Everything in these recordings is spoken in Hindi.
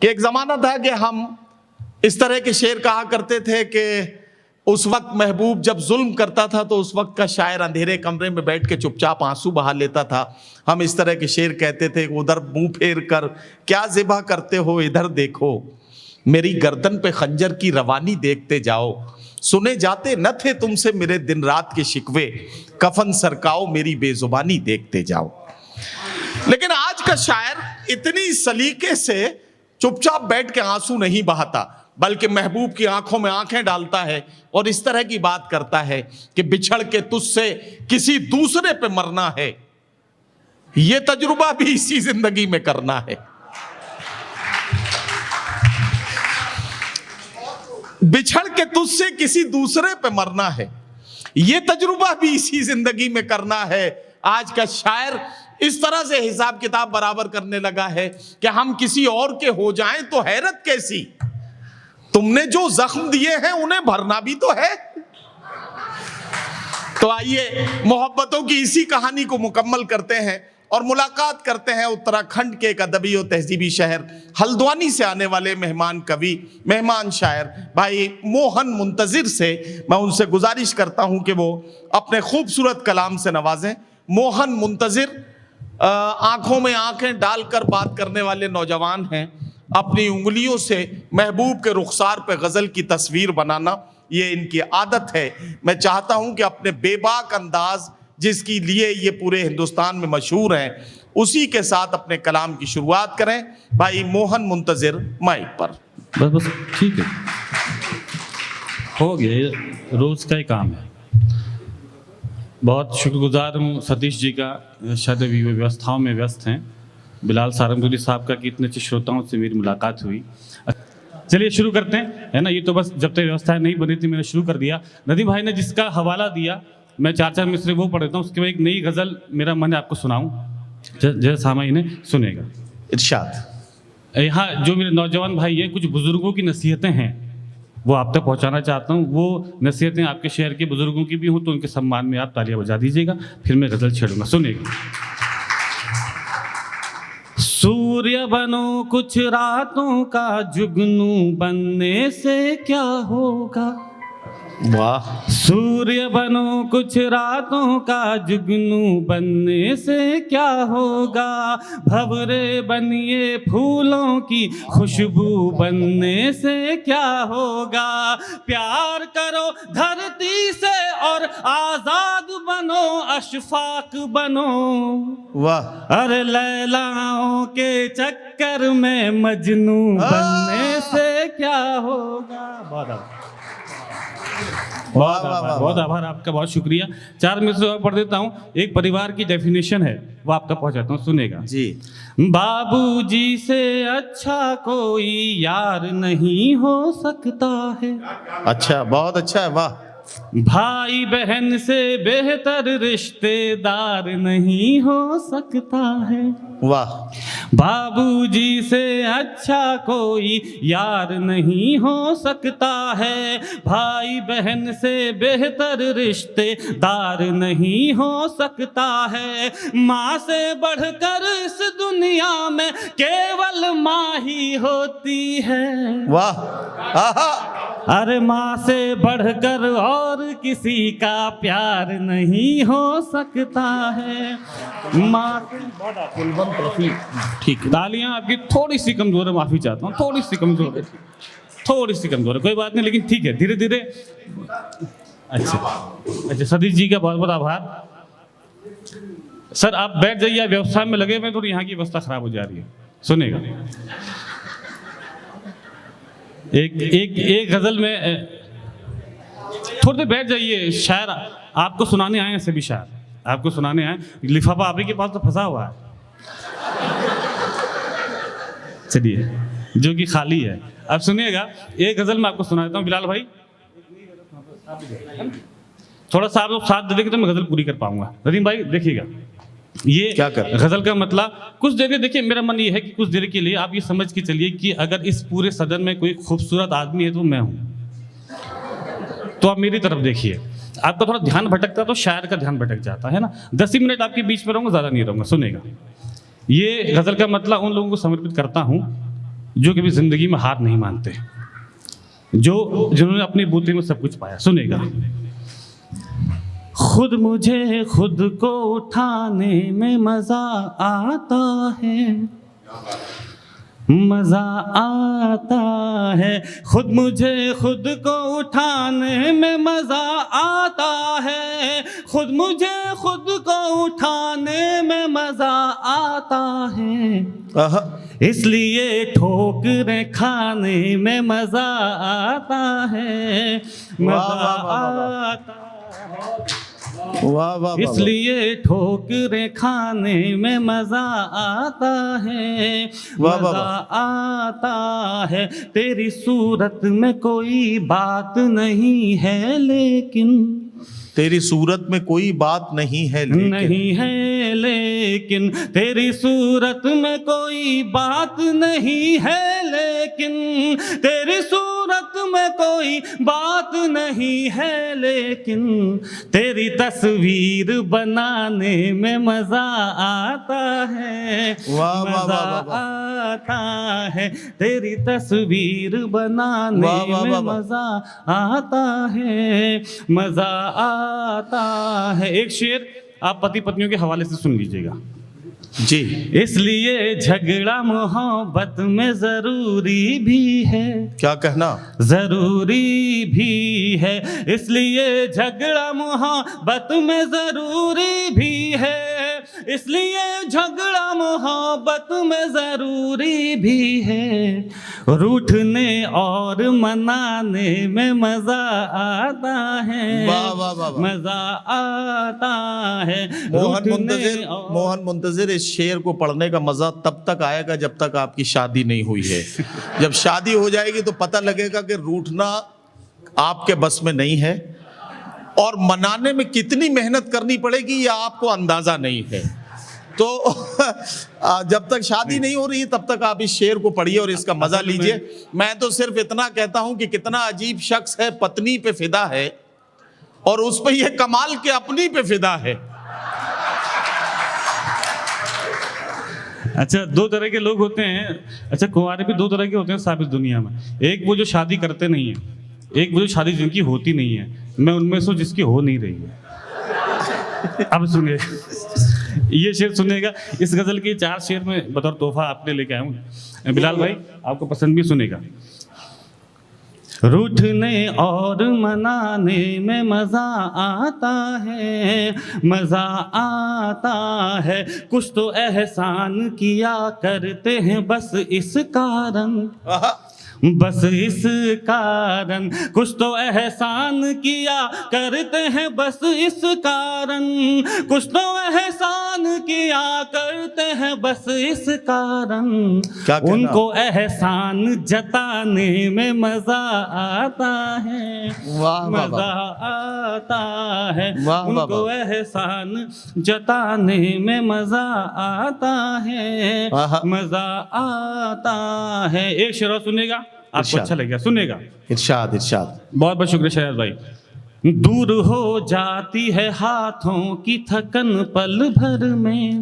कि एक ज़माना था कि हम इस तरह के शेर कहा करते थे कि उस वक्त महबूब जब जुल्म करता था तो उस वक्त का शायर अंधेरे कमरे में बैठ के चुपचाप आंसू बहा लेता था। हम इस तरह के शेर कहते थे, उधर मुंह फेर कर क्या ज़िबा करते हो, इधर देखो, मेरी गर्दन पे खंजर की रवानी देखते जाओ, सुने जाते न थे तुमसे मेरे दिन रात के शिकवे, कफन सरकाओ मेरी बेजुबानी देखते जाओ। लेकिन आज का शायर इतनी सलीके से चुपचाप बैठ के आंसू नहीं बहाता, बल्कि महबूब की आंखों में आंखें डालता है और इस तरह की बात करता है कि बिछड़ के तुझसे किसी दूसरे पे मरना है, ये तजुर्बा भी इसी जिंदगी में करना है। बिछड़ के तुझसे किसी दूसरे पे मरना है, ये तजुर्बा भी इसी जिंदगी में करना है। आज का शायर इस तरह से हिसाब किताब बराबर करने लगा है कि हम किसी और के हो जाएं तो हैरत कैसी, तुमने जो जख्म दिए हैं उन्हें भरना भी तो है। तो आइए मोहब्बतों की इसी कहानी को मुकम्मल करते हैं और मुलाकात करते हैं उत्तराखंड के एक अदबी और तहजीबी शहर हल्द्वानी से आने वाले मेहमान कवि, मेहमान शायर भाई मोहन मुंतजिर से। मैं उनसे गुजारिश करता हूं कि वो अपने खूबसूरत कलाम से नवाजें। मोहन मुंतजिर आंखों में आंखें डालकर बात करने वाले नौजवान हैं। अपनी उंगलियों से महबूब के रुखसार पे गज़ल की तस्वीर बनाना ये इनकी आदत है। मैं चाहता हूं कि अपने बेबाक अंदाज जिसकी लिए ये पूरे हिंदुस्तान में मशहूर हैं, उसी के साथ अपने कलाम की शुरुआत करें। भाई मोहन मुंतजिर माइक पर। बस ठीक है, हो गया, ये रोज़ का ही काम है। बहुत शुक्रगुजार हूँ सतीश जी का, शायद अभी वो व्यवस्थाओं में व्यस्त हैं, बिलाल सारंगपुरी साहब का कि इतने अच्छे श्रोताओं से मेरी मुलाकात हुई। चलिए शुरू करते हैं, है ना। ये तो बस जब तक व्यवस्थाएं नहीं बनी थी मैंने शुरू कर दिया। नदीम भाई ने जिसका हवाला दिया मैं चार चार मिसरे वो पढ़ देता हूँ, उसके बाद एक नई गज़ल मेरा मन है आपको सुनाऊँ, जैसे सामाई ने सुनेगा। इरशाद। यहाँ जो मेरे नौजवान भाई हैं, कुछ बुज़ुर्गों की नसीहतें हैं वो आप तक पहुँचाना चाहता हूँ। वो नसीहतें आपके शहर के बुज़ुर्गों की भी हों तो उनके सम्मान में आप तालियां बजा दीजिएगा, फिर मैं गज़ल छेड़ूंगा, सुनेगा। सूर्य बनो कुछ रातों का जुगनू बनने से क्या होगा, वाह। सूर्य बनो कुछ रातों का जुगनू बनने से क्या होगा, भंवरे बनिए फूलों की खुशबू बनने से क्या होगा, प्यार करो धरती से और आजाद बनो, अशफाक बनो, वाह। अरे लैलाओं के चक्कर में मजनू बनने से क्या होगा। बहुत आभार आपका, बहुत शुक्रिया। चार मिसरे और पढ़ देता हूँ। एक परिवार की डेफिनेशन है वो आप तक पहुँचाता हूँ, सुनेगा जी। बाबूजी से अच्छा कोई यार नहीं हो सकता है, अच्छा, बहुत अच्छा है, वाह। भाई बहन से बेहतर रिश्तेदार नहीं हो सकता है, वाह। बाबूजी से अच्छा कोई यार नहीं हो सकता है, भाई बहन से बेहतर रिश्तेदार नहीं हो सकता है, माँ से बढ़कर इस दुनिया में केवल माँ ही होती है, वाह। आहा। अरे माँ से बढ़कर और किसी का प्यार नहीं हो सकता है, माँ से। ठीक, तालियां आपकी थोड़ी सी कमजोर है, माफी चाहता हूँ, थोड़ी सी कमजोर है, थोड़ी सी कमजोर है, कोई बात नहीं, लेकिन ठीक है, धीरे धीरे। अच्छा सतीश जी का बहुत बहुत आभार। सर आप बैठ जाइए, व्यवस्था में लगे हुए, थोड़ी यहाँ की व्यवस्था खराब हो जा रही है, सुनेगा। एक गजल में थोड़ी देर बैठ जाइए। शायर आपको सुनाने आए हैं, सभी शायर आपको सुनाने आए। लिफाफा आप ही के पास तो फंसा हुआ है, चलिए, जो कि खाली है। अब सुनिएगा, एक गजल मैं आपको सुना देता हूँ। बिलाल भाई थोड़ा सा आप लोग साथ दे देंगे तो मैं गजल पूरी कर पाऊंगा। नदीम भाई देखिएगा, ये क्या कर गजल का मतलब कुछ देर, देखिए मेरा मन ये है कि कुछ देर के लिए आप ये समझ के चलिए कि अगर इस पूरे सदन में कोई खूबसूरत आदमी है तो मैं हूं, तो आप मेरी तरफ देखिए। आपका थोड़ा ध्यान भटकता है तो शायर का ध्यान भटक जाता है ना। 10 ही मिनट आपके बीच में रहूंगा, ज्यादा नहीं रहूंगा, सुनेगा। ये गजल का मतलब उन लोगों को समर्पित करता हूं जो कभी जिंदगी में हार नहीं मानते, जिन्होंने अपनी बूते में सब कुछ पाया। सुनेगा। खुद मुझे खुद को उठाने में मजा आता है, मजा आता है। खुद मुझे खुद को उठाने में मजा आता है, खुद मुझे खुद को उठाने में मजा आता है। इसलिए ठोकरें खाने में मजा आता है, मजा आता है। वाह वाह, इसलिए ठोकरें खाने में मजा आता है, मजा आता है। तेरी सूरत में कोई बात नहीं है लेकिन, तेरी सूरत में कोई बात नहीं है लेकिन, नहीं है लेकिन, तेरी सूरत में कोई बात नहीं है लेकिन, तेरी सूरत में कोई बात नहीं है लेकिन, तेरी तस्वीर बनाने में मजा आता है, वाह वाह मजा वाह, आता है। तेरी तस्वीर बनाने वाह वाह में वाह, वाह। मजा आता है, मजा आता है। एक शेर आप पति पत्नियों के हवाले से सुन लीजिएगा जी। इसलिए झगड़ा मोहब्बत में जरूरी भी है, क्या कहना? जरूरी भी है। इसलिए झगड़ा मोहब्बत में जरूरी भी है, इसलिए झगड़ा मोहब्बत में जरूरी भी है। रूठने और मनाने में मजा आता है, वाह वाह वाह, मजा आता है। मोहन मुंतजिर, इस शेर को पढ़ने का मजा तब तक आएगा जब तक आपकी शादी नहीं हुई है। जब शादी हो जाएगी तो पता लगेगा कि रूठना आपके बस में नहीं है, और मनाने में कितनी मेहनत करनी पड़ेगी यह आपको अंदाजा नहीं है। तो जब तक शादी नहीं हो रही तब तक आप इस शेर को पढ़िए और इसका मजा लीजिए। मैं तो सिर्फ इतना कहता हूं कि कितना अजीब शख्स है, पत्नी पे फिदा है और उस पे ये कमाल के अपनी पे फिदा है। अच्छा, दो तरह के लोग होते हैं। अच्छा, कुंवारे भी दो तरह के होते हैं साहब इस दुनिया में। एक वो जो शादी करते नहीं है, एक वो जो शादी जिनकी होती नहीं है। मैं उनमें से जिसकी हो नहीं रही है। अब सुनिए, ये शेर सुनेगा। इस गजल के 4 शेर में बतौर तोहफा आपने लेके आया हूँ बिलाल भाई, आपको पसंद भी सुनेगा। रूठने और मनाने में मजा आता है, मजा आता है। कुछ तो एहसान किया करते हैं बस इस कारण, बस इस कारण। कुछ तो एहसान किया करते हैं बस इस कारण, कुछ तो एहसान किया करते हैं बस इस कारण। उनको एहसान जताने में मजा आता है, मजा आता है। उनको एहसान जताने में मजा आता है, मजा आता है। एक शेर सुनेगा, आपको अच्छा लगेगा, सुनेगा। इरशाद इरशाद। बहुत बहुत शुक्रिया शहजाद भाई। दूर हो जाती है हाथों की थकन पल भर में,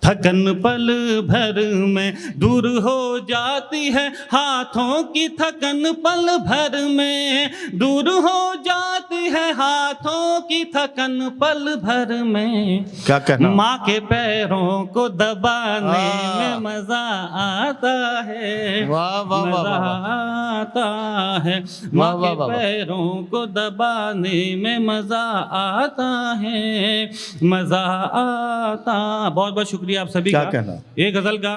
थकन पल भर में। दूर हो जाती है हाथों की थकन पल भर में, दूर हो जाती है हाथों की थकन पल भर में। क्या कहना? माँ के पैरों को दबाने में मजा आता है, मजा आता है। माँ के पैरों को दबाने में मजा आता है, मजा आता। बहुत बहुत शुक्रिया आप सभी क्या का। कहना? एक गजल का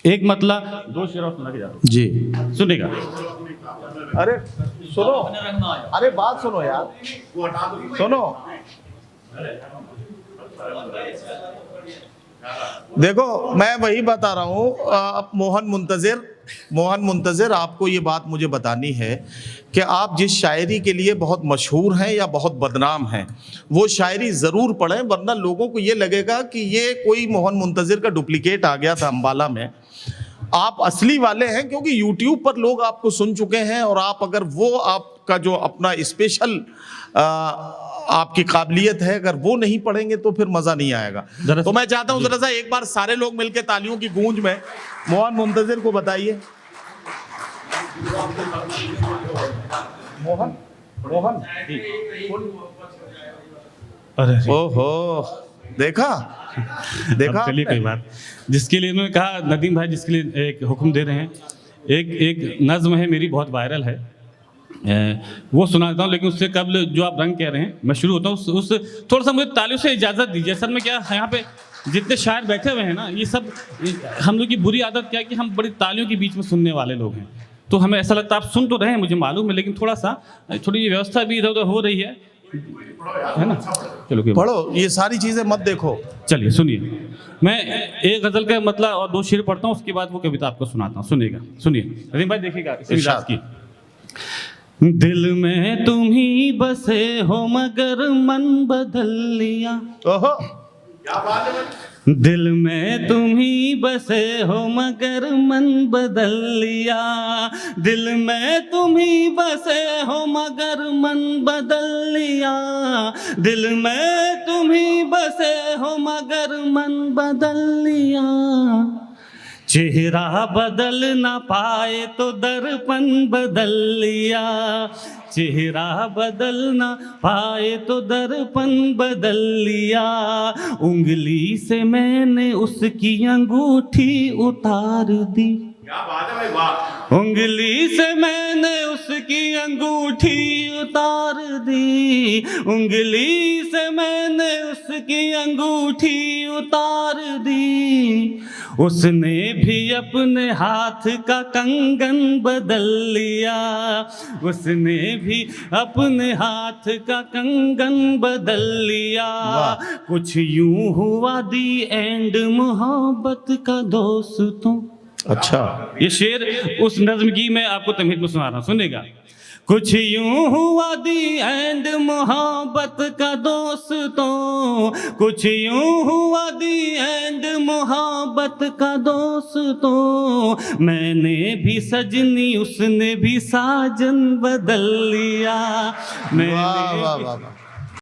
एक मतलब 2 शेर और सुना के जा रहा हूं जी, सुनेगा। अरे सुनो, अरे बात सुनो यार, सुनो। देखो, मैं वही बता रहा हूँ। मोहन मुंतजिर, आपको ये बात मुझे बतानी है कि आप जिस शायरी के लिए बहुत मशहूर हैं या बहुत बदनाम हैं, वो शायरी ज़रूर पढ़ें, वरना लोगों को ये लगेगा कि ये कोई मोहन मुंतजिर का डुप्लीकेट आ गया था अम्बाला में। आप असली वाले हैं, क्योंकि यूट्यूब पर लोग आपको सुन चुके हैं, और आप अगर वो आप आपका जो अपना स्पेशल आपकी काबिलियत है, अगर वो नहीं पढ़ेंगे तो फिर मजा नहीं आएगा। तो मैं चाहता हूं जरा सा एक बार सारे लोग मिलकर तालियों की गूंज में मोहन मुंतजिर को बताइए। मोहन मोहन अरे ओहो, देखा देखा चलिए कोई बात, जिसके लिए उन्होंने कहा नदीम भाई, जिसके लिए एक हुक्म दे रहे हैं, एक नज्म है मेरी, बहुत वायरल है, वो सुनाता हूँ। लेकिन उससे कबल जो आप रंग कह रहे हैं, मैं शुरू होता हूँ उस थोड़ा सा मुझे तालियों से इजाज़त दीजिए। सर में क्या यहाँ पे जितने शायर बैठे हुए हैं ना, ये सब हम लोग की बुरी आदत क्या है कि हम बड़ी तालियों के बीच में सुनने वाले लोग हैं। तो हमें ऐसा लगता है आप सुन तो रहे हैं, मुझे मालूम है, लेकिन थोड़ी व्यवस्था भी इधर उधर हो रही है ना। चलो पढ़ो, ये सारी चीजें मत देखो। चलिए सुनिए, मैं एक गजल का मतलब और 2 शेर पढ़ता हूँ, उसके बाद वो कविता आपको सुनाता हूँ। सुनिएगा, सुनिए नदीम भाई, देखिएगा इस मिजाज की। दिल में तुम ही बसे हो मगर मन बदल लिया, ओहो क्या बात है। दिल में तुम ही बसे हो मगर मन बदल लिया, दिल में तुम ही बसे हो मगर मन बदल लिया, दिल में तुम ही बसे हो मगर मन बदल लिया, चेहरा बदल ना पाए तो दर्पण बदल लिया, चेहरा बदल ना पाए तो दर्पण बदल लिया, उंगली से मैंने उसकी अंगूठी उतार दी, क्या बात है भाई, वाह। उंगली से मैंने उसकी अंगूठी उतार दी, उंगली से मैंने उसकी अंगूठी उतार दी, उसने भी अपने हाथ का कंगन बदल लिया, उसने भी अपने हाथ का कंगन बदल लिया, कुछ यूं हुआ दी एंड मोहब्बत का दोस्तों। अच्छा, ये शेर उस नज्म की मैं आपको तमहीद में सुना रहा हूँ, सुनेगा। कुछ यूं हुआ दी एंड मोहब्बत का दोस्तों, कुछ यूं हुआ दी एंड मोहब्बत का दोस्तों, मैंने भी सजनी उसने भी साजन बदल लिया, मैंने